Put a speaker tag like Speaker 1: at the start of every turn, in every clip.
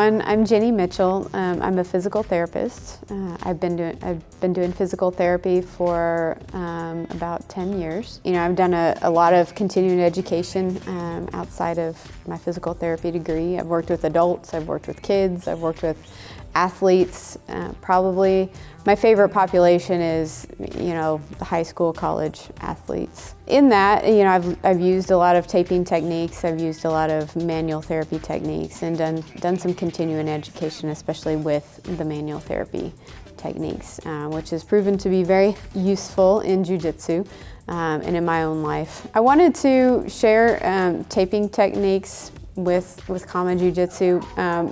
Speaker 1: everyone. I'm Jenny Mitchell. I'm a physical therapist. I've been doing physical therapy for about 10 years. You know, I've done a lot of continuing education outside of my physical therapy degree. I've worked with adults, I've worked with kids, I've worked with athletes. Probably my favorite population is, you know, the high school, college athletes. In that, you know, I've used a lot of taping techniques, I've used a lot of manual therapy techniques, and done some continuing education, especially with the manual therapy techniques, which has proven to be very useful in Jiu-Jitsu and in my own life. I wanted to share taping techniques with Kama Jiu-Jitsu,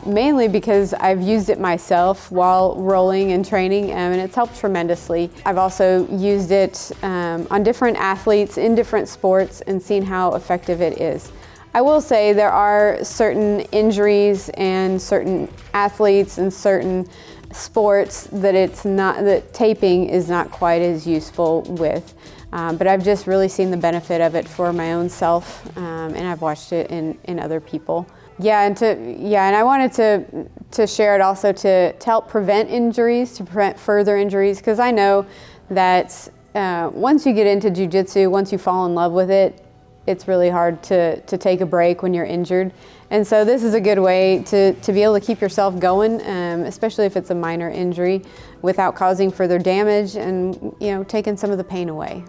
Speaker 1: mainly because I've used it myself while rolling and training, and it's helped tremendously. I've also used it on different athletes in different sports and seen how effective it is. I will say there are certain injuries and certain athletes and certain sports that taping is not quite as useful with. But I've just really seen the benefit of it for my own self, and I've watched it in other people. And I wanted to share it also to help prevent injuries, to prevent further injuries, because I know that once you get into Jiu-Jitsu, once you fall in love with it, it's really hard to take a break when you're injured. And so this is a good way to be able to keep yourself going, especially if it's a minor injury, without causing further damage and, you know, taking some of the pain away.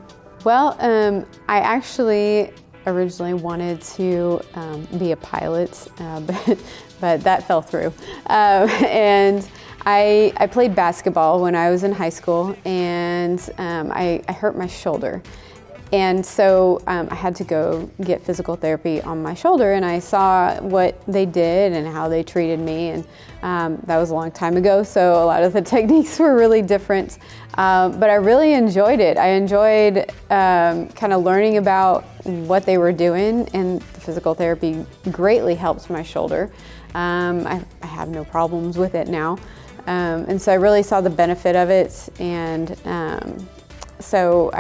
Speaker 1: Well, I actually originally wanted to be a pilot, but that fell through. And I played basketball when I was in high school, and I hurt my shoulder. And so I had to go get physical therapy on my shoulder, and I saw what they did and how they treated me, and that was a long time ago, so a lot of the techniques were really different. But I really enjoyed it. I enjoyed kind of learning about what they were doing, and the physical therapy greatly helps my shoulder. I have no problems with it now. And so I really saw the benefit of it, and so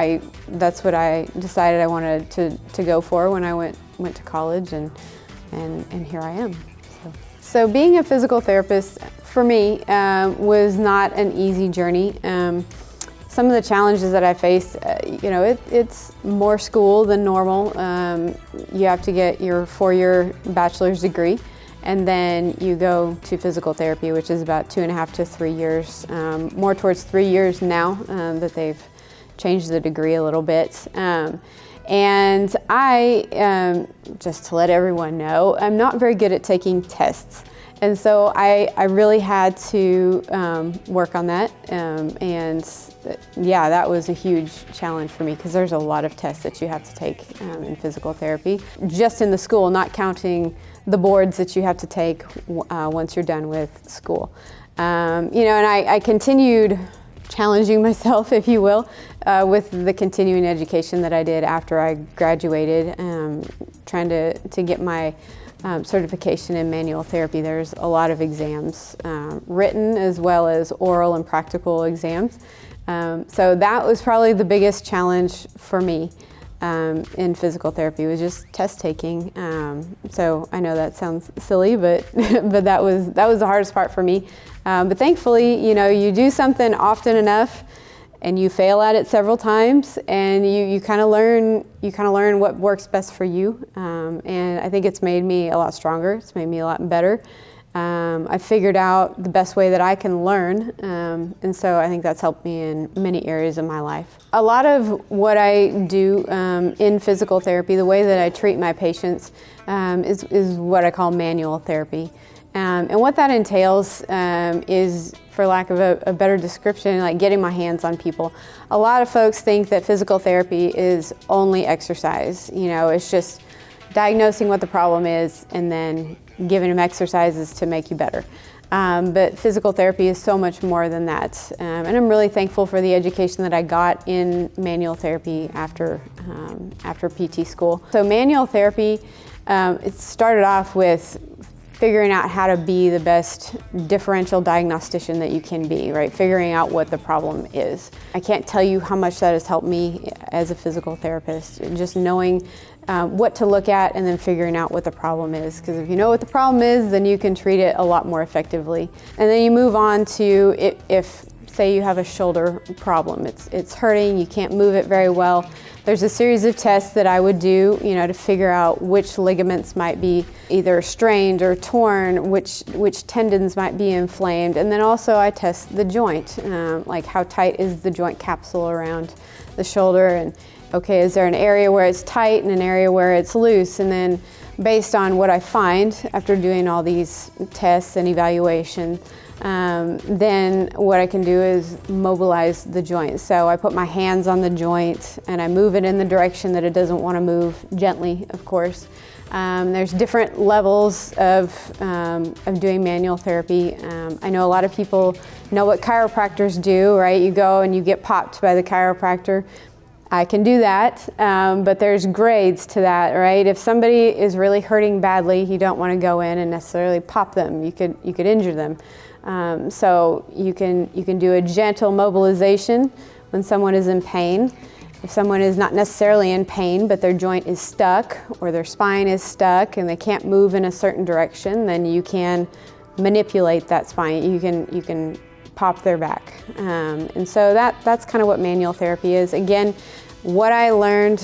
Speaker 1: that's what I decided I wanted to go for when I went to college, and here I am. So being a physical therapist for me was not an easy journey. Some of the challenges that I faced, you know, it's more school than normal. You have to get your 4-year bachelor's degree, and then you go to physical therapy, which is about 2.5 to 3 years, more towards 3 years now that they've changed the degree a little bit. And I, just to let everyone know, I'm not very good at taking tests. And so I really had to work on that. And yeah, that was a huge challenge for me, because there's a lot of tests that you have to take in physical therapy, just in the school, not counting the boards that you have to take once you're done with school. You know, and I continued challenging myself, if you will, with the continuing education that I did after I graduated, trying to get my certification in manual therapy. There's a lot of exams, written as well as oral and practical exams. So that was probably the biggest challenge for me in physical therapy, was just test taking. So I know that sounds silly, but but that was the hardest part for me. But thankfully, you know, you do something often enough, and you fail at it several times, and you kind of learn what works best for you. And I think it's made me a lot stronger. It's made me a lot better. I figured out the best way that I can learn, and so I think that's helped me in many areas of my life. A lot of what I do in physical therapy, the way that I treat my patients, is what I call manual therapy. And what that entails is, for lack of a better description, like getting my hands on people. A lot of folks think that physical therapy is only exercise. You know, it's just diagnosing what the problem is and then giving them exercises to make you better. But physical therapy is so much more than that. And I'm really thankful for the education that I got in manual therapy after PT school. So manual therapy, it started off with figuring out how to be the best differential diagnostician that you can be, right? Figuring out what the problem is. I can't tell you how much that has helped me as a physical therapist, just knowing what to look at and then figuring out what the problem is. Because if you know what the problem is, then you can treat it a lot more effectively. And then you move on to if say you have a shoulder problem, it's hurting, you can't move it very well. There's a series of tests that I would do, to figure out which ligaments might be either strained or torn, which tendons might be inflamed. And then also I test the joint, like how tight is the joint capsule around the shoulder, and okay, is there an area where it's tight and an area where it's loose? And then based on what I find after doing all these tests and evaluation, then what I can do is mobilize the joint. So I put my hands on the joint and I move it in the direction that it doesn't want to move, gently, of course. There's different levels of doing manual therapy. I know a lot of people know what chiropractors do, right? You go and you get popped by the chiropractor. I can do that, but there's grades to that, right? If somebody is really hurting badly, you don't want to go in and necessarily pop them. You could injure them. So you can do a gentle mobilization when someone is in pain. If someone is not necessarily in pain, but their joint is stuck or their spine is stuck and they can't move in a certain direction, then you can manipulate that spine. You can pop their back. And so that's kind of what manual therapy is. Again, what I learned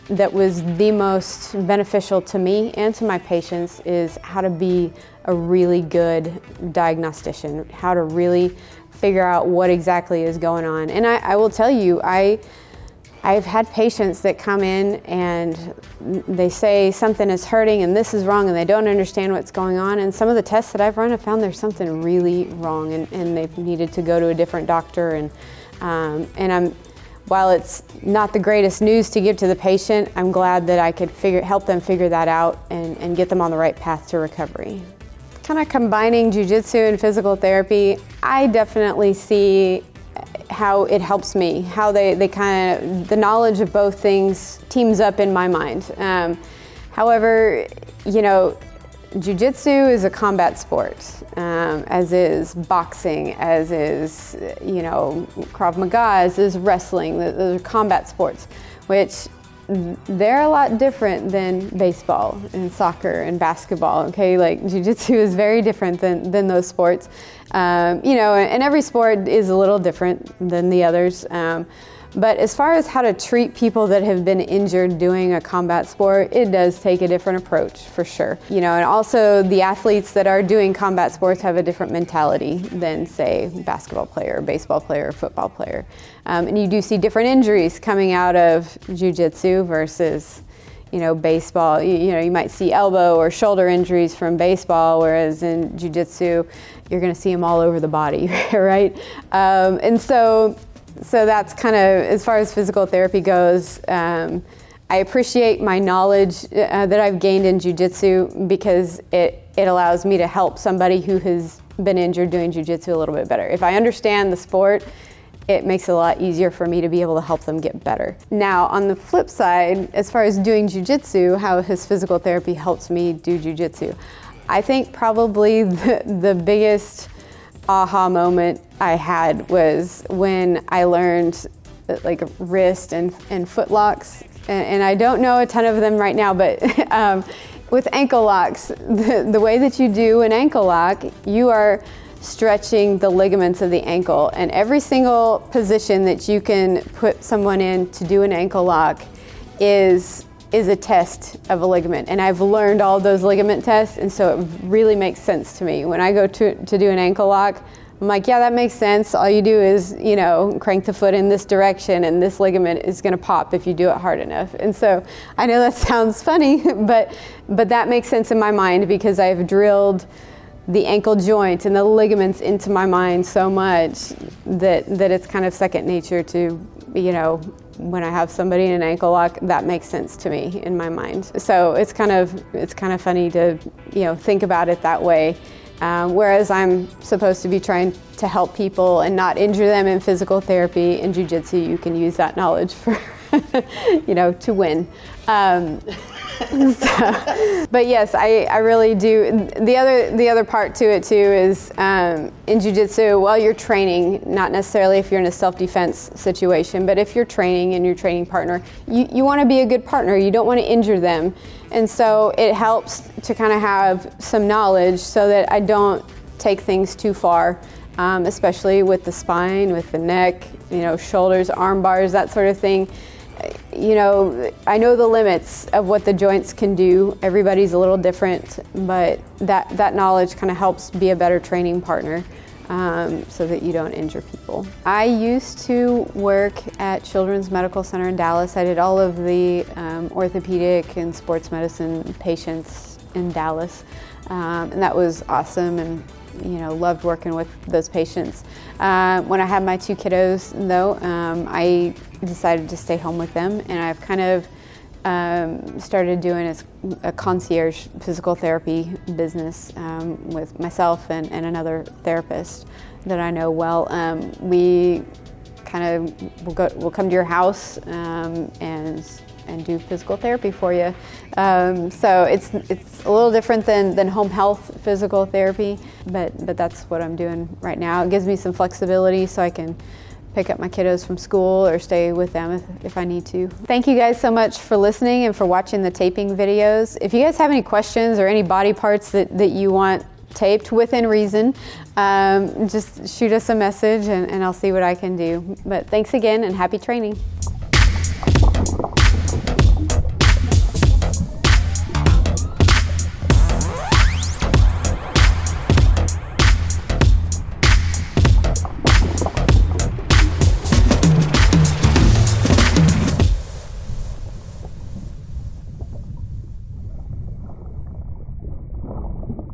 Speaker 1: that was the most beneficial to me and to my patients is how to be a really good diagnostician, how to really figure out what exactly is going on. And I will tell you, I've had patients that come in and they say something is hurting and this is wrong and they don't understand what's going on. And some of the tests that I've run have found there's something really wrong and they've needed to go to a different doctor. And while it's not the greatest news to give to the patient, I'm glad that I could help them figure that out and get them on the right path to recovery. Kind of combining jiu-jitsu and physical therapy, I definitely see how it helps me, how the knowledge of both things teams up in my mind. However, jiu-jitsu is a combat sport, as is boxing, as is, Krav Maga, as is wrestling. Those are combat sports, which they're a lot different than baseball and soccer and basketball, okay? Like jiu-jitsu is very different than those sports. And every sport is a little different than the others. But as far as how to treat people that have been injured doing a combat sport, it does take a different approach for sure. And also the athletes that are doing combat sports have a different mentality than, say, basketball player, baseball player, football player. And you do see different injuries coming out of jiu-jitsu versus, baseball. You might see elbow or shoulder injuries from baseball, whereas in jiu-jitsu, you're going to see them all over the body, right? And so that's kind of, as far as physical therapy goes, I appreciate my knowledge that I've gained in jiu-jitsu because it allows me to help somebody who has been injured doing jiu-jitsu a little bit better. If I understand the sport, it makes it a lot easier for me to be able to help them get better. Now, on the flip side, as far as doing jiu-jitsu, how has physical therapy helped me do jiu-jitsu? I think probably the biggest aha moment I had was when I learned like wrist and foot locks. And I don't know a ton of them right now, but with ankle locks, the way that you do an ankle lock, you are stretching the ligaments of the ankle. And every single position that you can put someone in to do an ankle lock is a test of a ligament. And I've learned all those ligament tests, and so it really makes sense to me. When I go to do an ankle lock, I'm like, yeah, that makes sense. All you do is, crank the foot in this direction and this ligament is gonna pop if you do it hard enough. And so I know that sounds funny, but that makes sense in my mind because I've drilled the ankle joint and the ligaments into my mind so much that it's kind of second nature to, when I have somebody in an ankle lock, that makes sense to me in my mind. So it's kind of funny to, think about it that way. Whereas I'm supposed to be trying to help people and not injure them in physical therapy. In jiu-jitsu, you can use that knowledge for, to win. But yes, I really do. The other part to it too is in jiu-jitsu, while you're training, not necessarily if you're in a self-defense situation, but if you're training and your training partner, you want to be a good partner. You don't want to injure them. And so it helps to kind of have some knowledge so that I don't take things too far, especially with the spine, with the neck, shoulders, arm bars, that sort of thing. I know the limits of what the joints can do. Everybody's a little different, but that knowledge kind of helps be a better training partner so that you don't injure people. I used to work at Children's Medical Center in Dallas. I did all of the orthopedic and sports medicine patients in Dallas, and that was awesome, and loved working with those patients. When I had my 2 kiddos, though, I decided to stay home with them, and I've kind of started doing a concierge physical therapy business with myself and another therapist that I know well. We kind of we'll come to your house and do physical therapy for you. So it's a little different than home health physical therapy, but that's what I'm doing right now. It gives me some flexibility so I can pick up my kiddos from school or stay with them if I need to. Thank you guys so much for listening and for watching the taping videos. If you guys have any questions or any body parts that you want taped within reason, just shoot us a message and I'll see what I can do. But thanks again and happy training.